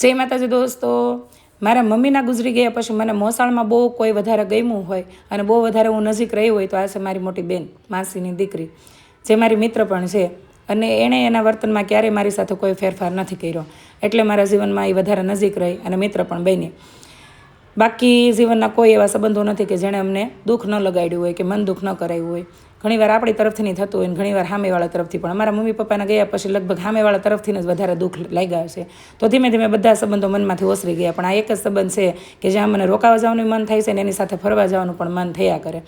જય માતાજી દોસ્તો, મારા મમ્મીના ગુજરી ગયા પછી મને મોસાળમાં બહુ કોઈ વધારે ગમ્યું હોય અને બહુ વધારે હું નજીક રહી હોય તો આ છે મારી મોટી બેન, માસીની દીકરી, જે મારી મિત્ર પણ છે. અને એણે એના વર્તનમાં ક્યારેય મારી સાથે કોઈ ફેરફાર નથી કર્યો, એટલે મારા જીવનમાં એ વધારે નજીક રહી અને મિત્ર પણ બની. બાકી જીવનના કોઈ એવા સંબંધો નથી કે જેણે અમને દુઃખ ન લગાડ્યું હોય કે મન દુઃખ ન કરાવ્યું હોય. ઘણીવાર આપણી તરફથી નહીં થતું હોય ને ઘણીવાર સામેવાળા તરફથી પણ. અમારા મમ્મી પપ્પાના ગયા પછી લગભગ સામેવાળા તરફથી જ વધારે દુઃખ લાગ્યા છે. તો ધીમે ધીમે બધા સંબંધો મનમાંથી ઓસરી ગયા, પણ આ એક જ સંબંધ છે કે જ્યાં મને રોકાવા જવાનું મન થાય છે ને એની સાથે ફરવા જવાનું પણ મન થયા કરે.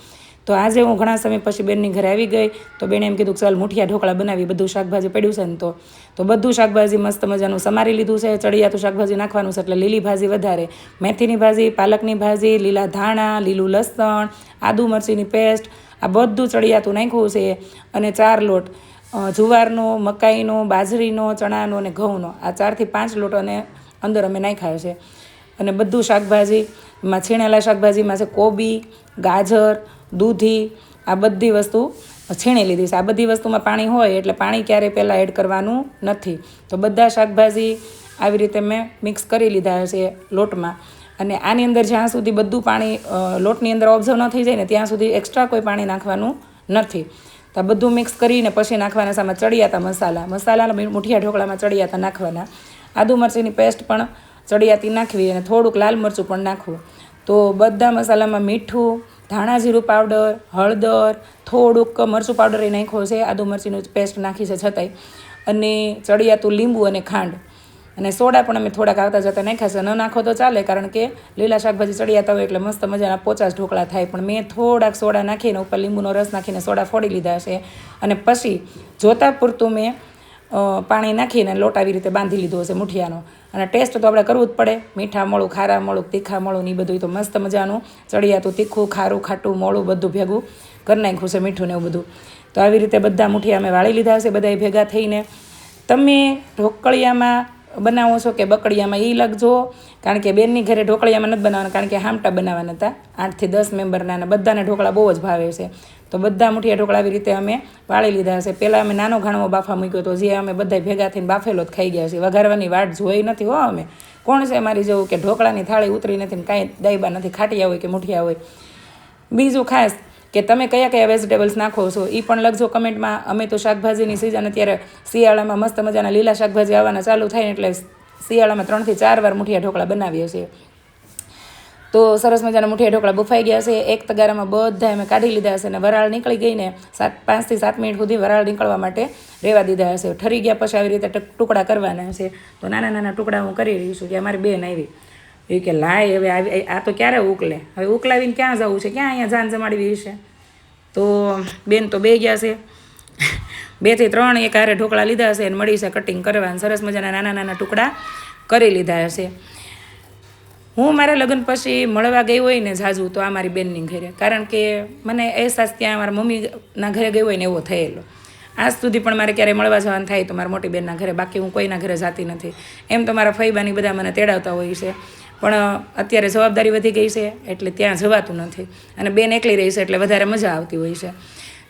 તો આજે હું ઘણા સમય પછી બેનની ઘરે આવી ગઈ તો બેને એમ કીધું કે ચાલ મુઠિયા ઢોકળા બનાવી, બધું શાકભાજી પડ્યું છે ને તો બધું શાકભાજી મસ્ત મજાનું સમારી લીધું છે. ચડિયાતું શાકભાજી નાખવાનું છે એટલે લીલી ભાજી વધારે, મેથીની ભાજી, પાલકની ભાજી, લીલા ધાણા, લીલું લસણ, આદુ મરચીની પેસ્ટ, આ બધું ચડિયાતું નાખ્યું છે. અને 4 લોટ જુવારનો, મકાઈનો, બાજરીનો, ચણાનો અને ઘઉંનો, આ 4 થી 5 લોટ અને અંદર અમે નાખ્યા છે. અને બધું શાકભાજીમાં છીણેલા શાકભાજીમાં છે કોબી, ગાજર, દૂધી, આ બધી વસ્તુ છીણી લીધી છે. આ બધી વસ્તુમાં પાણી હોય એટલે પાણી ક્યારેય પહેલાં એડ કરવાનું નથી. તો બધા શાકભાજી આવી રીતે મેં મિક્સ કરી લીધા છે લોટમાં. અને આની અંદર જ્યાં સુધી બધું પાણી લોટની અંદર ઓબ્ઝર્વ ન થઈ જાય ને ત્યાં સુધી એક્સ્ટ્રા કોઈ પાણી નાખવાનું નથી. તો આ બધું મિક્સ કરીને પછી નાખવાના સામે ચડિયાતા મસાલા મુઠિયા ઢોકળામાં ચડિયાતા નાખવાના. આદુ મરચીની પેસ્ટ પણ ચડિયાતી નાખવી અને થોડુંક લાલ મરચું પણ નાખવું. તો બધા મસાલામાં મીઠું, ધાણા જીરું પાવડર, હળદર, થોડુંક મરચું પાવડર એ નાખ્યો છે, આદુ મરચીનું પેસ્ટ નાખી છે છતાંય, અને ચડિયાતું લીંબુ અને ખાંડ અને સોડા પણ અમે થોડાક આવતા જતા નાખ્યા છે. ન નાખો તો ચાલે, કારણ કે લીલા શાકભાજી ચડિયાતા હોય એટલે મસ્ત મજાના પોચા ઢોકળા થાય. પણ મેં થોડાક સોડા નાખીને ઉપર લીંબુનો રસ નાખીને સોડા ફોડી લીધા છે. અને પછી જોતાં પૂરતું મેં પાણી નાખીને લોટ આવી રીતે બાંધી લીધો હશે મુઠિયાનો. અને ટેસ્ટ તો આપણે કરવું જ પડે, મીઠા મોળું, ખારા મોળું, તીખા મોળું ને એ બધું. તો મસ્ત મજાનું ચડિયાતું તીખું, ખારું, ખાટું, મોળું બધું ભેગું કરી નાખ્યું છે, મીઠું ને એવું બધું. તો આવી રીતે બધા મુઠિયા અમે વાળી લીધા છે બધાય ભેગા થઈને. તમે ઢોકળિયામાં બનાવો છો કે બકડિયામાં એ લખજો, કારણ કે બેનની ઘરે ઢોકળિયામાં નથી બનાવવાના, કારણ કે હામટા બનાવવાના હતા 8 થી 10 મેમ્બરના, અને બધાને ઢોકળા બહુ જ ભાવે છે. તો બધા મુઠિયા ઢોકળા આવી રીતે અમે વાળી લીધા છે. પહેલાં અમે નાનો ઘાણવો બાફા મૂક્યો હતો, જે અમે બધા ભેગા થઈને બાફેલો જ ખાઈ ગયા છે. વઘારવાની વાટ જોઈ નથી હો અમે. કોણ છે મારી જેવું કે ઢોકળાની થાળી ઉતરી નથી ને કાંઈ દાયબા નથી, ખાટિયા હોય કે મુઠિયા હોય. બીજું ખાસ કે તમે કયા કયા વેજીટેબલ્સ નાખો છો એ પણ લખજો કમેન્ટમાં. અમે તો શાકભાજીની સિઝન અત્યારે શિયાળામાં મસ્ત મજાના લીલા શાકભાજી આવવાના ચાલુ થાય ને એટલે શિયાળામાં 3 થી 4 વાર મુઠિયા ઢોકળા બનાવીએ છીએ. તો સરસ મજાના મુઠિયા ઢોકળા બફાઈ ગયા છે. એક તગારામાં બધા અમે કાઢી લીધા હશે અને વરાળ નીકળી ગઈને 5 થી 7 મિનિટ સુધી વરાળ નીકળવા માટે રહેવા દીધા હશે. ઠરી ગયા પછી આવી રીતે ટુકડા કરવાના હશે. તો નાના નાના ટુકડા હું કરી રહી છું. કે અમારી બેન આવી એ કે લાય હવે આ તો ક્યારે ઉકલે, હવે ઉકલાવીને ક્યાં જવું છે, ક્યાં અહીંયા જાન જમાડવી છે. તો બેન તો બે ગયા છે, 2 થી 3 એક હારે ઢોકળા લીધા હશે અને મળી છે કટિંગ કરવાના. સરસ મજાના નાના નાના ટુકડા કરી લીધા હશે. હું મારા લગ્ન પછી મળવા ગઈ હોય ને ઝાઝું તો આ મારી બેનની ઘરે, કારણ કે મને અહેસાસ ત્યાં મારા મમ્મીના ઘરે ગઈ હોય ને એવો થયેલો. આજ સુધી પણ મારે ક્યારેય મળવા જવાનું થાય તો મારા મોટી બેનના ઘરે, બાકી હું કોઈના ઘરે જતી નથી. એમ તો મારા ફઈબાની બધા મને તેડાવતા હોય છે, પણ અત્યારે જવાબદારી વધી ગઈ છે એટલે ત્યાં જવાતું નથી. અને બેન એકલી રહી છે એટલે વધારે મજા આવતી હોય છે.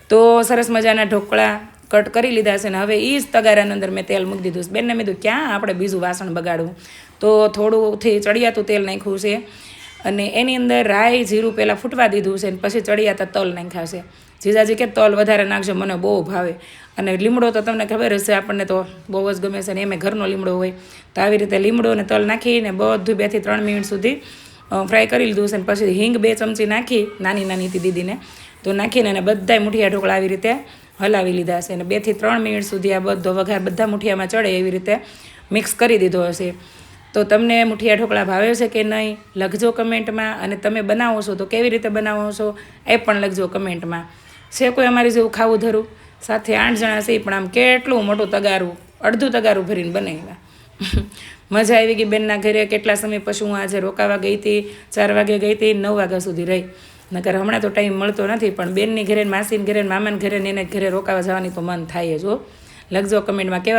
તો સરસ મજાના ઢોકળા કટ કરી લીધા છે ને હવે એ જ તગારાની અંદર મેં તેલ મૂકી દીધું છે. બેનને મેં કીધું ક્યાં આપણે બીજું વાસણ બગાડવું, તો થોડુંથી ચડિયાતું તેલ નાખ્યું છે અને એની અંદર રાઈ જીરું પહેલાં ફૂટવા દીધું છે અને પછી ચડિયાતા તલ નાખ્યા છે. જીજાજી કે તલ વધારે નાખજો, મને બહુ ભાવે. અને લીમડો તો તમને ખબર હશે, આપણને તો બહુ જ ગમે છે ને એમે ઘરનો લીમડો હોય. તો આવી રીતે લીમડો અને તલ નાખીને બધું 2 થી 3 મિનિટ સુધી ફ્રાય કરી લીધું છે. અને પછી હિંગ 2 ચમચી નાખી, નાની નાની હતી દીદીને, તો નાખીને અને બધાય મુઠિયા ઢોકળા આવી રીતે હલાવી લીધા છે. અને 2 થી 3 મિનિટ સુધી આ બધો વઘાર બધા મુઠિયામાં ચડે એવી રીતે મિક્સ કરી દીધો હશે. તો તમને મુઠિયા ઢોકળા ભાવે છે કે નહીં લખજો કમેન્ટમાં. અને તમે બનાવો છો તો કેવી રીતે બનાવો છો એ પણ લખજો કમેન્ટમાં. છે કોઈ અમારી જેવું ખાવું ધરું? સાથે 8 જણા છે પણ આમ કેટલું મોટું તગારું, અડધું તગારું ભરીને બનાવ્યા. મજા આવી ગઈ બેનના ઘરે. કેટલા સમય પછી હું આજે રોકાવા ગઈ હતી, 4 વાગે ગઈ હતી, 9 વાગ્યા સુધી રહી. નકર હમણાં તો ટાઈમ મળતો નથી, પણ બેનની ઘરે, માસીની ઘરે, મામાના ઘરે ને એને ઘરે રોકાવા જવાની તો મન થાય જ હો. લખજો કમેન્ટમાં કેવા